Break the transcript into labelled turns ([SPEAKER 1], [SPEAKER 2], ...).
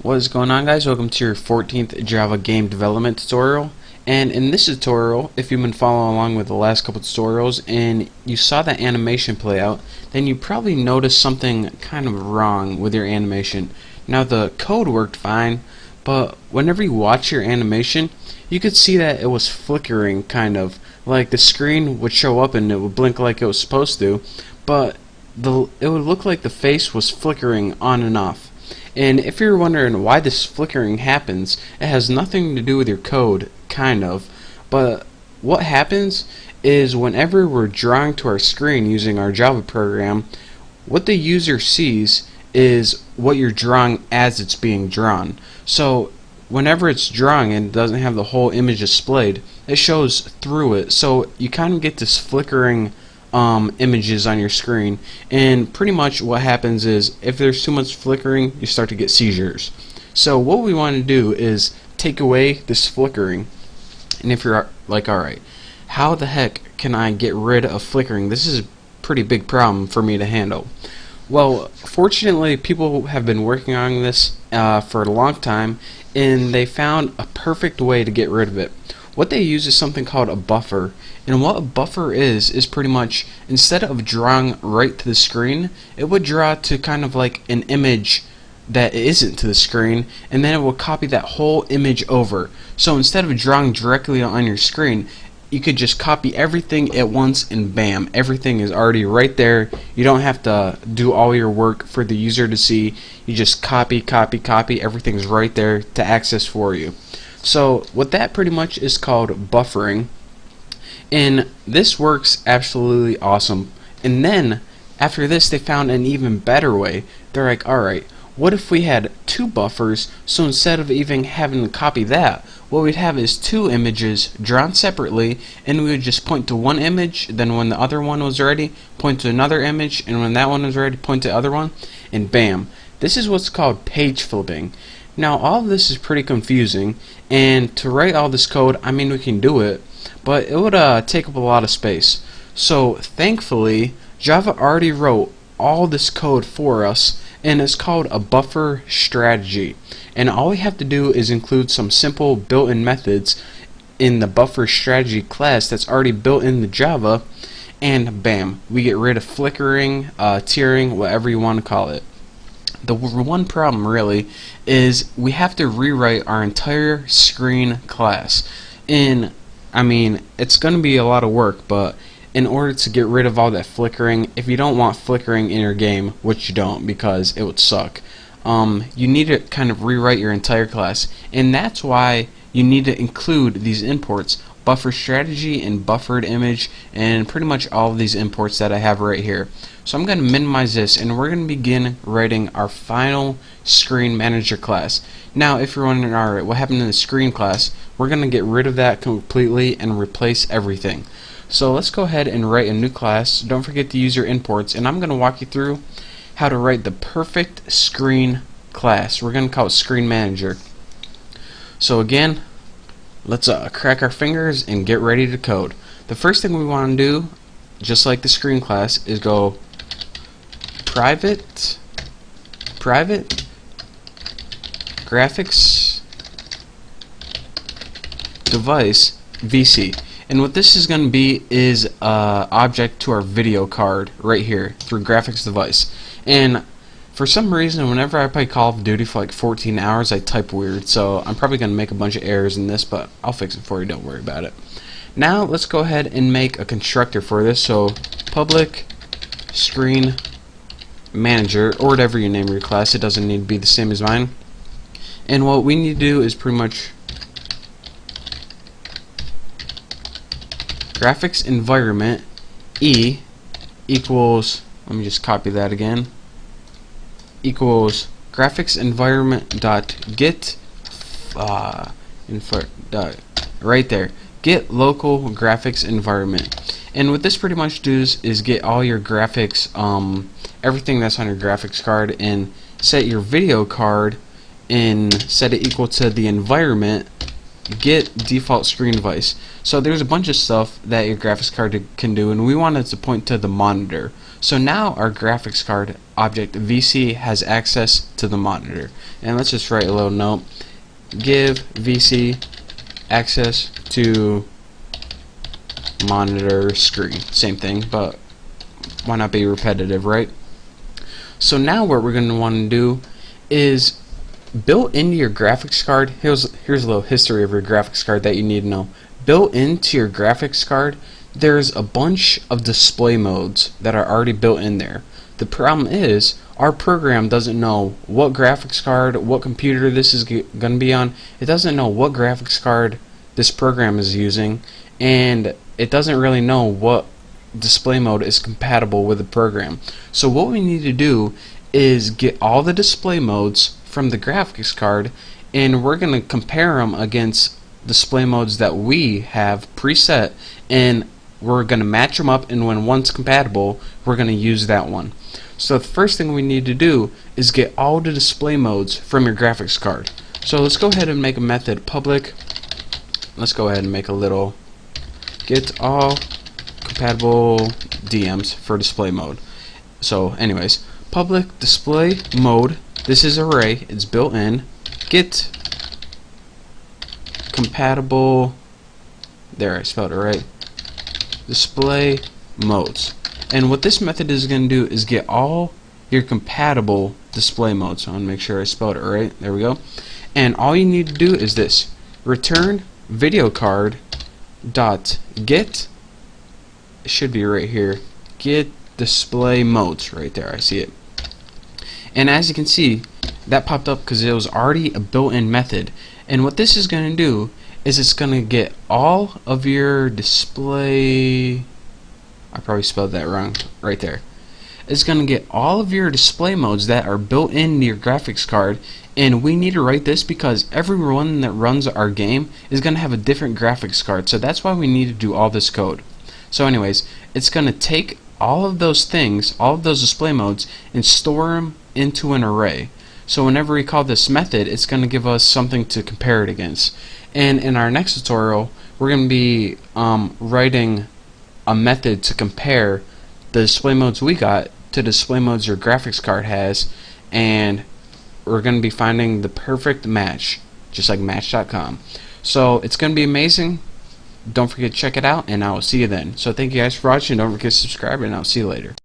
[SPEAKER 1] What is going on, guys? Welcome to your 14th Java game development tutorial. And in this tutorial, if you've been following along with the last couple tutorials and you saw that animation play out, then you probably noticed something kind of wrong with your animation. Now the code worked fine, but whenever you watch your animation, you could see that it was flickering, kind of like the screen would show up and it would blink like it was supposed to, but it would look like the face was flickering on and off. And if you're wondering why this flickering happens, it has nothing to do with your code, kind of. But what happens is whenever we're drawing to our screen using our Java program, what the user sees is what you're drawing as it's being drawn. So whenever it's drawing and doesn't have the whole image displayed, it shows through it. So you kind of get this flickering images on your screen, and pretty much what happens is if there's too much flickering, you start to get seizures. So what we want to do is take away this flickering. And if you're like, alright, how the heck can I get rid of flickering? This is a pretty big problem for me to handle. Well, fortunately, people have been working on this for a long time, and they found a perfect way to get rid of it. What they use is something called a buffer, and what a buffer is pretty much, instead of drawing right to the screen, it would draw to kind of like an image that isn't to the screen, and then it will copy that whole image over. So instead of drawing directly on your screen, you could just copy everything at once, and bam, everything is already right there. You don't have to do all your work for the user to see. You just copy, everything's right there to access for you. So what that pretty much is called buffering, and this works absolutely awesome. And then after this, they found an even better way. They're like, alright, what if we had two buffers? So instead of even having to copy that, what we'd have is two images drawn separately, and we would just point to one image, then when the other one was ready, point to another image, and when that one was ready, point to the other one, and bam. This is what's called page flipping. Now all of this is pretty confusing, and to write all this code, I mean, we can do it, but it would take up a lot of space. So thankfully, Java already wrote all this code for us, and it's called a buffer strategy. And all we have to do is include some simple built-in methods in the buffer strategy class that's already built in the Java, and bam, we get rid of flickering, tearing, whatever you want to call it. The one problem really is we have to rewrite our entire screen class. And I mean, it's going to be a lot of work, but in order to get rid of all that flickering, if you don't want flickering in your game, which you don't because it would suck, you need to kind of rewrite your entire class. And that's why you need to include these imports, buffer strategy and buffered image, and pretty much all of these imports that I have right here. So I'm going to minimize this, and we're going to begin writing our final screen manager class. Now if you're wondering, alright, what happened in the screen class, we're going to get rid of that completely and replace everything. So let's go ahead and write a new class. Don't forget to use your imports, and I'm going to walk you through how to write the perfect screen class. We're going to call it screen manager. So again, let's crack our fingers and get ready to code. The first thing we want to do, just like the screen class, is go private graphics device VC. And what this is going to be is object to our video card right here through graphics device. And for some reason, whenever I play Call of Duty for like 14 hours, I type weird, so I'm probably going to make a bunch of errors in this, but I'll fix it for you, don't worry about it. Now let's go ahead and make a constructor for this. So public screen manager, or whatever you name your class, it doesn't need to be the same as mine. And what we need to do is pretty much graphics environment E equals, let me just copy that again, equals graphics environment dot get right there, get local graphics environment. And what this pretty much does is get all your graphics, everything that's on your graphics card, and set your video card and set it equal to the environment get default screen device. So there's a bunch of stuff that your graphics card can do, and we want it to point to the monitor. So now our graphics card object VC has access to the monitor. And let's just write a little note. Give VC access to monitor screen. Same thing, but why not be repetitive, right? So now what we're going to want to do is built into your graphics card. Here's a little history of your graphics card that you need to know. Built into your graphics card, there's a bunch of display modes that are already built in there. The problem is our program doesn't know what graphics card, what computer this is going to be on. It doesn't know what graphics card this program is using, and it doesn't really know what display mode is compatible with the program. So what we need to do is get all the display modes from the graphics card, and we're going to compare them against display modes that we have preset, and we're going to match them up, and when one's compatible, we're going to use that one. So the first thing we need to do is get all the display modes from your graphics card. So let's go ahead and make a method public. Let's go ahead and make a little get all compatible DMs for display mode. So anyways, public display mode, this is array, it's built in, get compatible, there, I spelled it right, display modes. And what this method is going to do is get all your compatible display modes. So I want to make sure I spelled it right. There we go. And all you need to do is this: return video card dot get, it should be right here, get display modes, right there, I see it. And as you can see, that popped up because it was already a built-in method. And what this is going to do is it's going to get all of your display, I probably spelled that wrong right there. It's going to get all of your display modes that are built into your graphics card, and we need to write this because everyone that runs our game is going to have a different graphics card, so that's why we need to do all this code. So anyways, it's going to take all of those things, all of those display modes, and store them into an array. So whenever we call this method, it's going to give us something to compare it against. And in our next tutorial, we're going to be writing a method to compare the display modes we got to display modes your graphics card has, and we're going to be finding the perfect match, just like Match.com. So it's going to be amazing. Don't forget to check it out, and I will see you then. So thank you guys for watching. Don't forget to subscribe, and I'll see you later.